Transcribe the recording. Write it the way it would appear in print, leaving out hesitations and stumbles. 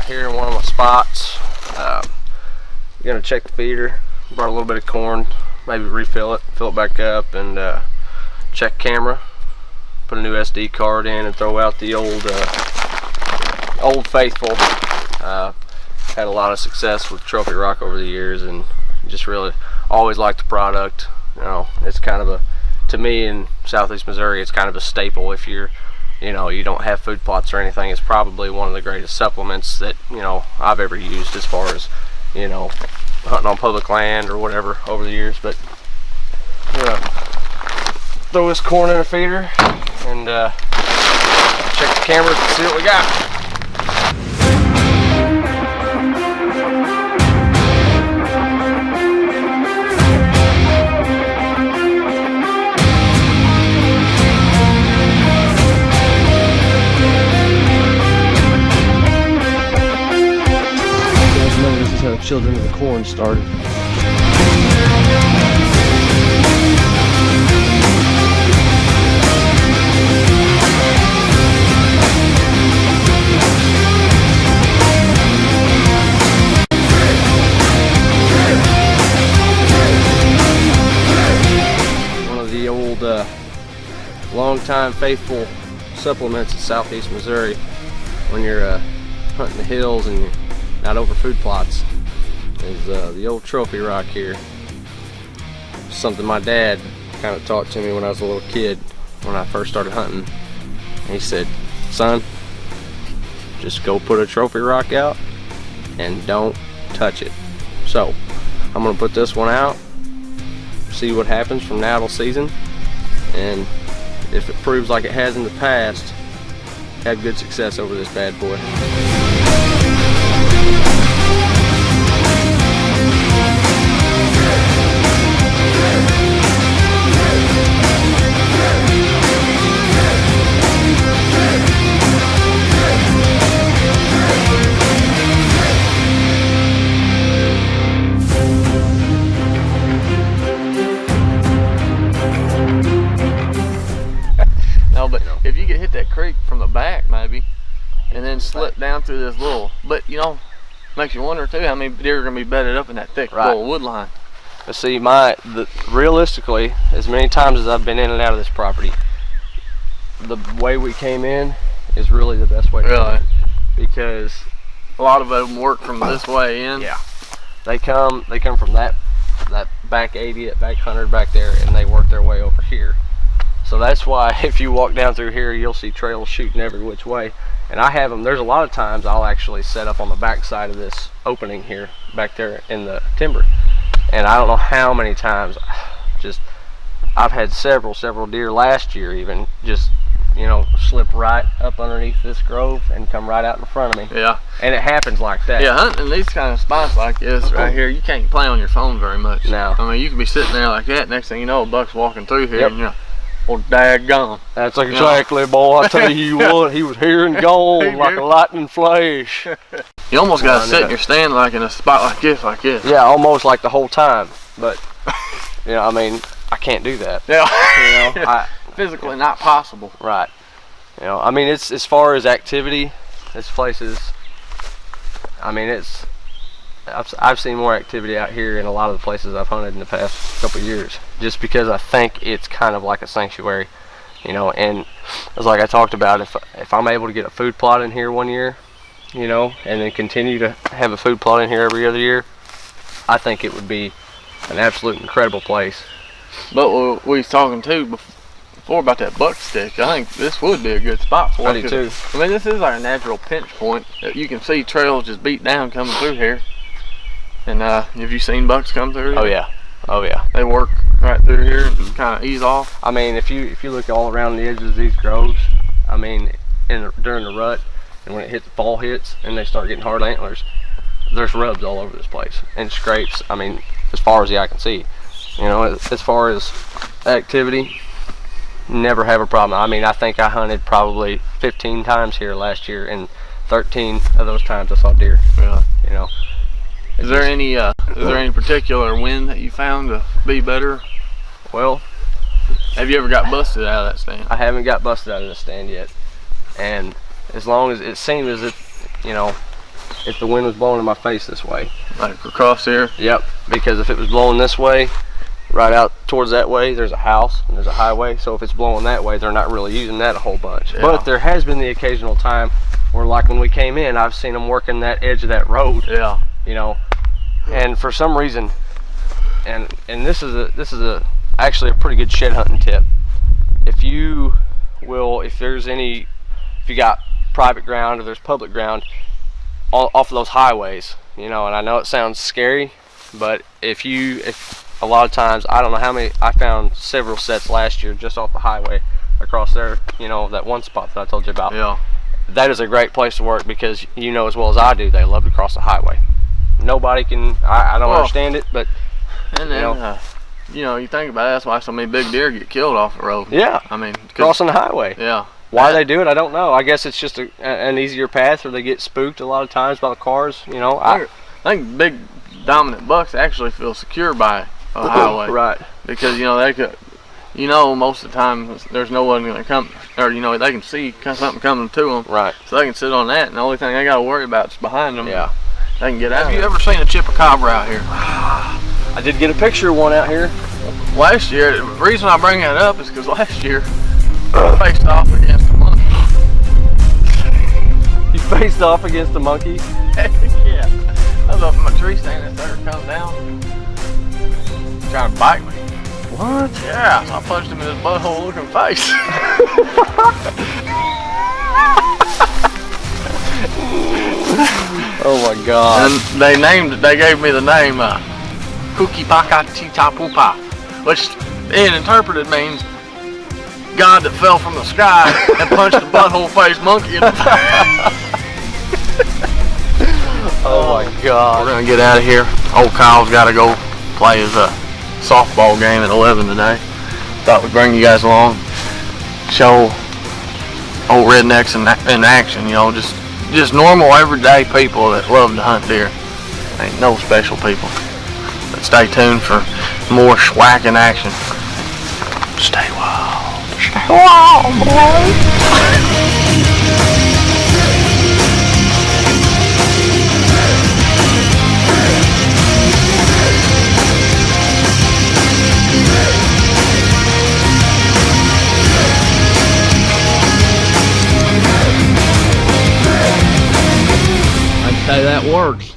here in one of my spots. Gonna check the feeder. Brought a little bit of corn, maybe refill it, fill it back up, and check camera. Put a new SD card in and throw out the old faithful. Had a lot of success with Trophy Rock over the years, and just really always liked the product. You know, it's kind of to me in Southeast Missouri, it's kind of a staple. If you don't have food plots or anything, it's probably one of the greatest supplements that I've ever used as far as hunting on public land or whatever over the years. But we're gonna throw this corn in a feeder and check the cameras and see what we got. This is how the children of the corn started. One of the old long-time faithful supplements in Southeast Missouri when you're hunting the hills and you're not over food plots is the old Trophy Rock here. Something my dad kind of taught to me when I was a little kid when I first started hunting. And he said, son, just go put a Trophy Rock out and don't touch it. So I'm gonna put this one out, see what happens from now till season, and if it proves like it has in the past, have good success over this bad boy. No, but if you could hit that creek from the back maybe and then slip down through this little, but makes you wonder too how many deer are going to be bedded up in that thick little wood line. But see, realistically, as many times as I've been in and out of this property, the way we came in is really the best way to come in, because a lot of them work from this way in. Yeah, they come from that back 80, that back 100 back there, and they work their way over here. So that's why if you walk down through here, you'll see trails shooting every which way. And I have them, there's a lot of times I'll actually set up on the back side of this opening here, back there in the timber. And I don't know how many times, I've had several deer last year even, just, slip right up underneath this grove and come right out in front of me. Yeah. And it happens like that. Yeah, hunting these kind of spots like this right here, you can't play on your phone very much. No. I mean, you can be sitting there like that, next thing you know, a buck's walking through here, yep. and well, daggone. That's exactly, boy. I tell you what, he was here and gone like a lightning flash. You almost got to sit in your stand like in a spot like this. Yeah, almost like the whole time. But, I mean, I can't do that. Yeah. Physically not possible. Right. I mean, it's as far as activity, this place is, I mean, I've seen more activity out here in a lot of the places I've hunted in the past couple of years, just because I think it's kind of like a sanctuary, and it's like I talked about, if I'm able to get a food plot in here one year, and then continue to have a food plot in here every other year, I think it would be an absolute incredible place. But we was talking too before about that buck stick. I think this would be a good spot for it. I do too. I mean, this is like a natural pinch point that you can see trails just beat down coming through here. And have you seen bucks come through here? Oh yeah, oh yeah. They work right through here and kind of ease off. I mean, if you look all around the edges of these groves, I mean, during the rut, and when the fall hits and they start getting hard antlers, there's rubs all over this place and scrapes. I mean, as far as the eye can see. As far as activity, never have a problem. I mean, I think I hunted probably 15 times here last year, and 13 of those times I saw deer. Really? Is there any particular wind that you found to be better? Well, have you ever got busted out of that stand? I haven't got busted out of the stand yet, and as long as it seemed as if if the wind was blowing in my face this way. Like across here? Yep, because if it was blowing this way, right out towards that way, there's a house and there's a highway. So if it's blowing that way, they're not really using that a whole bunch. Yeah. But there has been the occasional time where, like when we came in, I've seen them working that edge of that road. Yeah. You know, and for some reason, and this is actually a pretty good shed hunting tip. If you got private ground or there's public ground off of those highways, you know, and I know it sounds scary, but if a lot of times, I don't know how many, I found several sets last year just off the highway across there, you know, that one spot that I told you about. Yeah. That is a great place to work because you know as well as I do, they love to cross the highway. Nobody can, I don't understand it, but and then, you know, you think about it, that's why so many big deer get killed off the road. Yeah. I mean, crossing the highway. Yeah. Why they do it, I don't know. I guess it's just an easier path, or they get spooked a lot of times by the cars, you know. I think big dominant bucks actually feel secure by a highway. Right. Because, you know, they could, you know, most of the time there's no one going to come, or, you know, they can see something coming to them. Right. So they can sit on that, and the only thing they got to worry about is behind them. Yeah. They can get out. Have you ever seen a chupacabra out here? I did get a picture of one out here. Last year, the reason I bring that up is because last year, I faced off against a monkey. You faced off against a monkey? Heck yeah. I was up in my tree stand and started coming down, trying to bite me. What? Yeah, so I punched him in his butthole looking face. Oh my God. And they gave me the name Kukipakatitapupa, which interpreted means God that fell from the sky and punched the butthole-faced monkey in the face. Oh my God. We're gonna get out of here. Old Kyle's gotta go play his softball game at 11 today. Thought we'd bring you guys along, show old rednecks in action, you know, just normal everyday people that love to hunt deer. Ain't no special people. But stay tuned for more schwack in action. Stay wild. Stay wild, boy. I'd say that works.